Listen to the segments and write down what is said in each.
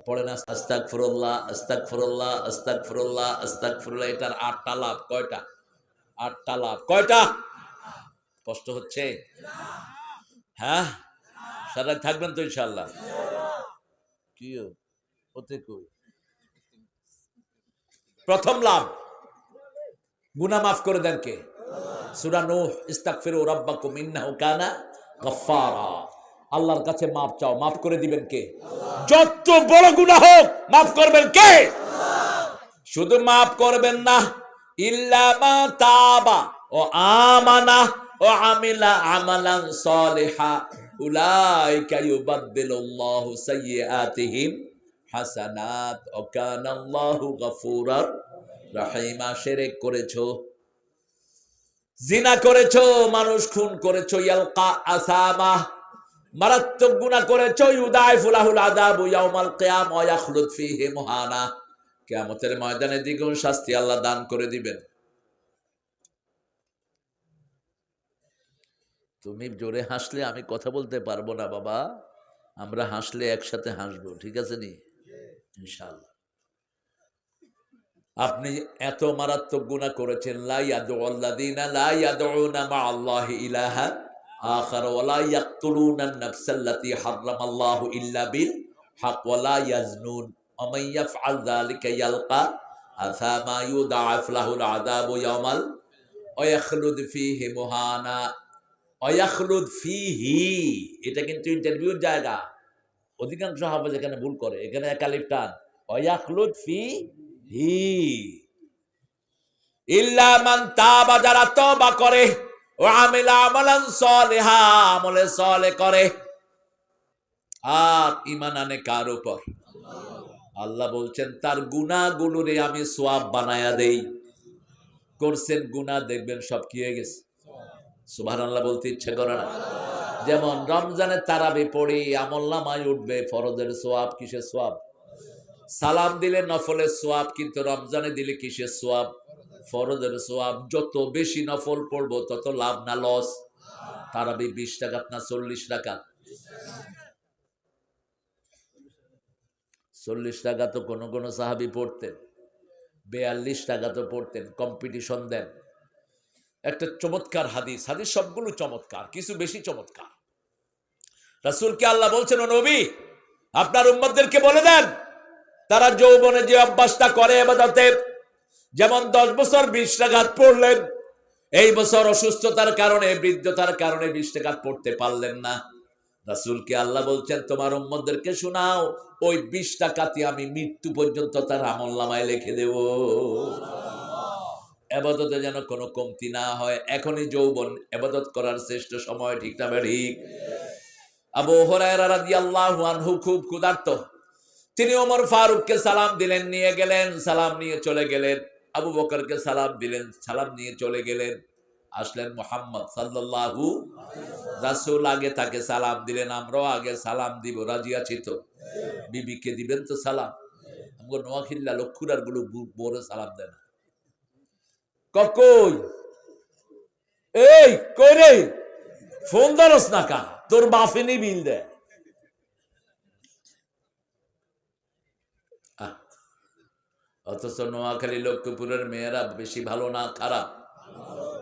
পড়েন আস্তাগফিরুল্লাহ আস্তাগফিরুল্লাহ আস্তাগফিরুল্লাহ আস্তাগফিরুল্লাহ। এটার 8টা লাভ। কয়টা? 8টা লাভ। কয়টা? কষ্ট হচ্ছে? হ্যাঁ, সারা থাকবেন তো ইনশাআল্লাহ। কি হতে কই? প্রথম লাভ, গুনাহ মাফ করে দেন কে? সূরা নূহ, ইস্তাগফিরু রাব্বাকুম ইন্নাহু কানা গাফফারা। আল্লাহর কাছে মাফ চাও, মাফ করে দিবেন কে? যত বড় গুনাহ হোক মাফ করবেন কে? শুধু মাফ করবেন না, ইল্লা মা তাবা ও আমানা ও আমিলা আমালান সালিহা উলাইকা ইউবাদদিলুল্লাহু সাইয়্যাতিহিম হাসানাত ওয়া কানাল্লাহু গফুরার রহিমা। শিরক করেছো, জিনা করেছো, মানুষ খুন করেছো, ইয়ালকা আসামা, মারাত্মক গুনাহ করেছো, ইউদাইফু লাহুল আযাবু ইয়াউমাল কিয়ামা ওয়া ইয়াখলুদ ফীহি মুহানা, কিয়ামতের ময়দানে দ্বিগুণ শাস্তি আল্লাহ দান করে দিবেন। তুমি জোরে হাসলে আমি কথা বলতে পারবো না বাবা, আমরা হাসলে একসাথে হাসবো, ঠিক আছে নি? ইনশাআল্লাহ। আপনি এত মারাত্মক গুনাহ করেছেন, লা ইয়াদউল্লাযিনা লা ইয়াদউনা মা'আল্লাহি ইলাহান আখার ওয়া লা ইয়াকতুলুনান নাফসাল্লাতী হারামাল্লাহু ইল্লা বিল হক ওয়া লা ইয়াজনুন ওয়া মান ইয়াফআল যালিকা ইয়ালকা আসামা ইউদাআফ লাহুল আযাবু ইয়াওমাল ওয়া ইয়াখলুদ ফীহি মুহানা। ওয়া ইয়াখলুদ ফীহি, এটা কিন্তু ইন্টারভিউর জায়গা। অধিকাংশ হাফেজ এখানে ভুল করে, এখানে এক আলিফ টান। ওয়া ইয়াখলুদ ফীহি, ইল্লা মান তাবা, যারা তওবা করে, ওয়া আমিলা আমালান সালিহা, আমলে সালেহ করে, আর ঈমান আনে কার উপর? আল্লাহ বলছেন তার গুনাহগুলোরে আমি সওয়াব বানায়া দেই। করছেন গুনাহ, দেখবেন সব কি হয়ে গেছে। সুবহানাল্লাহ বলতে ইচ্ছে করে না? যেমন রমজানে তারাবি পড়ি, আমলনামায় উঠবে ফরজের সওয়াব। কিসের সওয়াব? সালাম দিলে নফলের সওয়াব, কিন্তু রমজানে দিলে কিসের সওয়াব? ফরজের সওয়াব। যত বেশি নফল পড়বো তত লাভ না লস? তারাবি 20 রাকাত না 40 রাকাত? 40 রাকাত তো কোন কোন সাহাবী পড়তেন, 42 রাকাত পড়তেন। কম্পিটিশন দেন। একটা চমৎকার হাদিস, হাদিস সবগুলো চমৎকার, কিছু বেশি চমৎকার। রাসূলকে আল্লাহ বলছেন, ও নবী, আপনার উম্মতদেরকে বলে দেন তারা যৌবনে যে অভ্যাসটা করে ইবাদতে, যেমন 10 বছর 20 রাকাত পড়লেন, এই বছর অসুস্থতার কারণে, বৃদ্ধতার কারণে 20 রাকাত পড়তে পারলেন না। রাসূলকে আল্লাহ বলছেন তোমার উম্মতদেরকে শোনাও, ওই 20 রাকাতই আমি মৃত্যু পর্যন্ত তার আমলনামায় লিখে দেব। ইবাদতে যেন কোনো কমতি না হয়। এখনই যৌবন, ইবাদত করার শ্রেষ্ঠ সময়, ঠিক না ঠিক? আবু হুরায়রা রাদিয়াল্লাহু আনহু খুব ক্ষুধার্ত, তিনি ওমর ফারুককে সালাম দিলেন, নিয়ে গেলেন, সালাম নিয়ে চলে গেলেন। আবু বকরকে সালাম দিলেন, সালাম নিয়ে চলে গেলেন। আসলেন মুহাম্মদ সাল্লাল্লাহু, রাসূল আগে তাকে সালাম দিলেন, আমরাও আগে সালাম দিব, রাজি আছি তো? বিবিকে দিবেন তো সালাম? আমগো নোয়াখিল্লা লক্ষুরার গুলো বড় সালাম দেন। কই এই কই রে, ফোন ধরস না কা? তোর বাফিনি বিল দে। অথচ নোয়াখালী লক্ষ্মীপুরের মেয়েরা বেশি ভালো না খারাপ?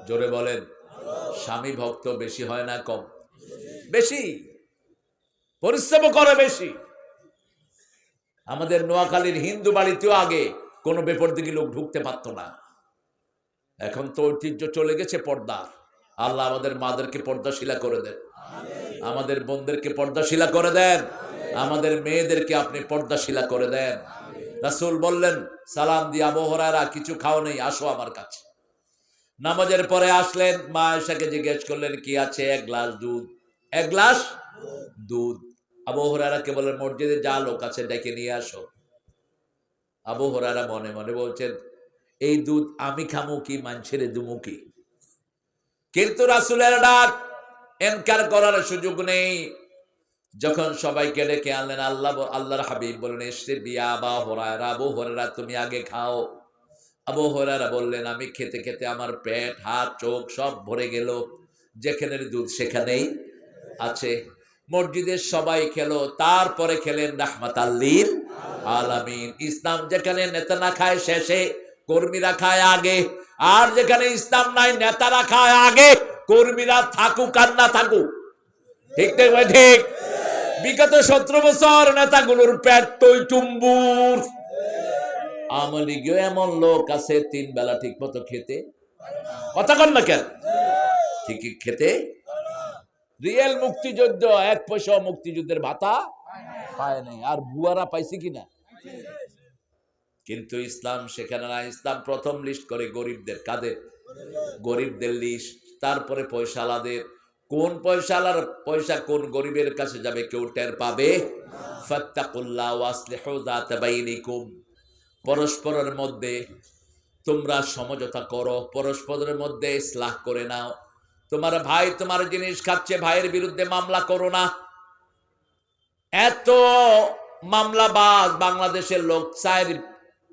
জোরে বলেন। স্বামী ভক্ত বেশি হয় না কম? বেশি। পরিশ্রম করে বেশি। আমাদের নোয়াখালীর হিন্দু বাড়িতেও আগে কোনো বেপরদিকে লোক ঢুকতে পারতো না। এখন তো ঐতিহ্য চলে গেছে পর্দার। আল্লাহ আমাদের মাদেরকে পর্দাশীলা করে দেন, আমাদের বোনদেরকে পর্দাশীলা করে দেন, আমাদের মেয়েদেরকে আপনি পর্দাশীলা করে দেন। রাসূল বললেন সালাম দিয়ে, আবু হুরায়রা কিছু খাও নেই, আসো আমার কাছে। নামাজের পরে আসলেন, মা আয়েশাকে জিজ্ঞেস করলেন কি আছে? 1 গ্লাস দুধ। 1 গ্লাস দুধ। আবু হুরায়রাকে বললেন মসজিদে যা লোক আছে ডেকে নিয়ে আসো। আবু হুরায়রা মনে মনে বলছেন এই দুধ আমি খামু কি মানুষেরে দুমু কি? কিন্তু রাসূলের ডাক ইনকার করার সুযোগ নেই। যখন সবাইকে ডেকে আনলেন, আল্লাহর হাবিব বলেন ইশরিব ইয়া আবু হুরায়রা, আবু হুরায়রা তুমি আগে খাও। আবু হুরায়রা বললেন আমি খেতে খেতে আমার পেট, হাত, চোখ সব ভরে গেল, যেখানের দুধ সেখানেই আছে। মসজিদের সবাই খেলো, তারপরে খেলেন রাহমাতাল লিল আলামিন। ইসলাম যেখানে নেতা না খায় শেষে, কর্মীরা খায় আগে। আর যেখানে ইসলাম নাই, নেতারা খায় আগে, কর্মীরা থাকুক আর না থাকুক। ঠিক ঠিক। বিগত 17 বছর নেতাগুলোর পেট টই টুম্বুর। আওয়ামী লীগেও এমন লোক আছে 3 বেলা ঠিক মতো খেতে, কথা কন না কেন, ঠিকই খেতে। রিয়েল মুক্তিযুদ্ধ 1 পয়সা মুক্তিযুদ্ধের ভাতা পায় নাই, আর বুয়ারা পাইছে কিনা। কিন্তু ইসলাম সেখানে না। ইসলাম প্রথম লিস্ট করে গরিবদের। কাদের? গরিবদের লিস্ট, তারপরে পয়সালাদের। কোন পয়সালার পয়সা কোন গরিবের কাছে যাবে কেউ টের পাবে। ফাত্তাকুল্লাহ ওয়াসলিহু যাতা বাইনিকুম, পরস্পরের মধ্যে তোমরা সমঝোতা করো, পরস্পরের মধ্যে ইসলাহ করে নাও। তোমার ভাই তোমার জিনিস খাচ্ছে, ভাইয়ের বিরুদ্ধে মামলা করো না। এত মামলাবাজ বাংলাদেশের লোক, 4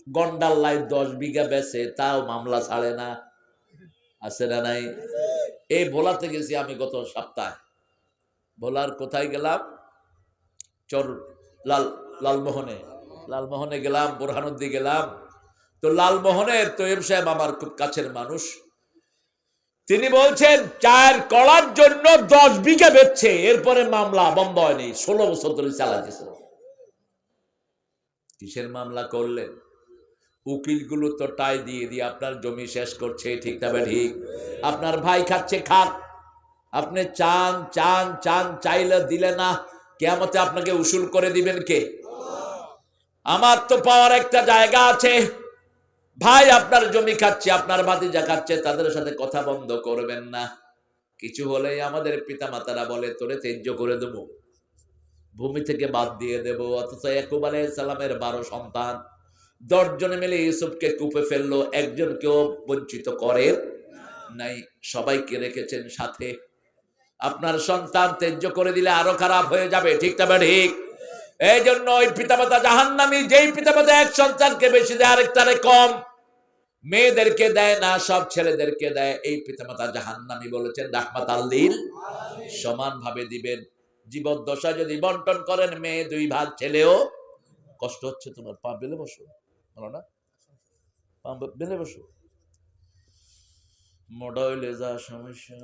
গন্ডার লাই 10 বিঘা বেচে, তাও মামলা ছাড়ে না। আছে না নাই? এই ভোলাতে গেছি আমি গত সপ্তাহে। ভোলার কোথায় গেলাম? লালমোহনে গেলাম, বোরহানুদ্দি গেলাম। তো লালমোহনের তৈয়ব সাহেব আমার খুব কাছের মানুষ। তিনি বলছেন 4 কলার জন্য 10 বিঘা বেচছে, এরপরে মামলা বন্ধ হয়নি, 16 বছর ধরে চালাচ্ছে। কিসের মামলা করলেন? উকিলগুলো তো টাই দিয়ে দিয়ে আপনার জমি শেষ করছে। ঠিক না ঠিক? আপনার ভাই খাচ্ছে, খাক। আপনি চান চান চান, চাইলে দিলে না, কিয়ামতে আপনাকে উসুল করে দিবেন কে? আমার তো পাওয়ার একটা জায়গা আছে। ভাই আপনার জমি খাচ্ছে, আপনার ভাতিজা খাচ্ছে, তাদের সাথে কথা বন্ধ করবেন না। কিছু হলেই আমাদের পিতামাতারা বলে তোরে ত্যায্য করে দেব, ভূমি থেকে বাদ দিয়ে দেব। অথচ ইয়াকুব আলাইহিস সালামের 12 সন্তান, 10 জনে মিলে ইউসুফকে কূপে ফেললো, একজনকেও বঞ্চিত করেন নাই, সবাইকে রেখেছেন সাথে। আপনার সন্তান ত্যায্য করে দিলে আরো খারাপ হয়ে যাবে। ঠিক না ঠিক? এই জন্য ওই পিতামাতা জাহান্নামী। যেই পিতামাতা এক সন্তানকে বেশি দেয়, আরেকটারে কম, মেয়েদেরকে দেয় না, সব ছেলেদেরকে দেয়, এই পিতামাতা জাহান্নামী বলেছেন রাহমাতাল লিল। সমান ভাবে দিবেন। জীবদ্দশা যদি বন্টন করেন, মেয়ে 2 ভাগ, ছেলেও। কষ্ট হচ্ছে তোমার? পা বেলে বসো, বলো না, পা বেলে বসো। মোটা হইলে যা সমস্যা।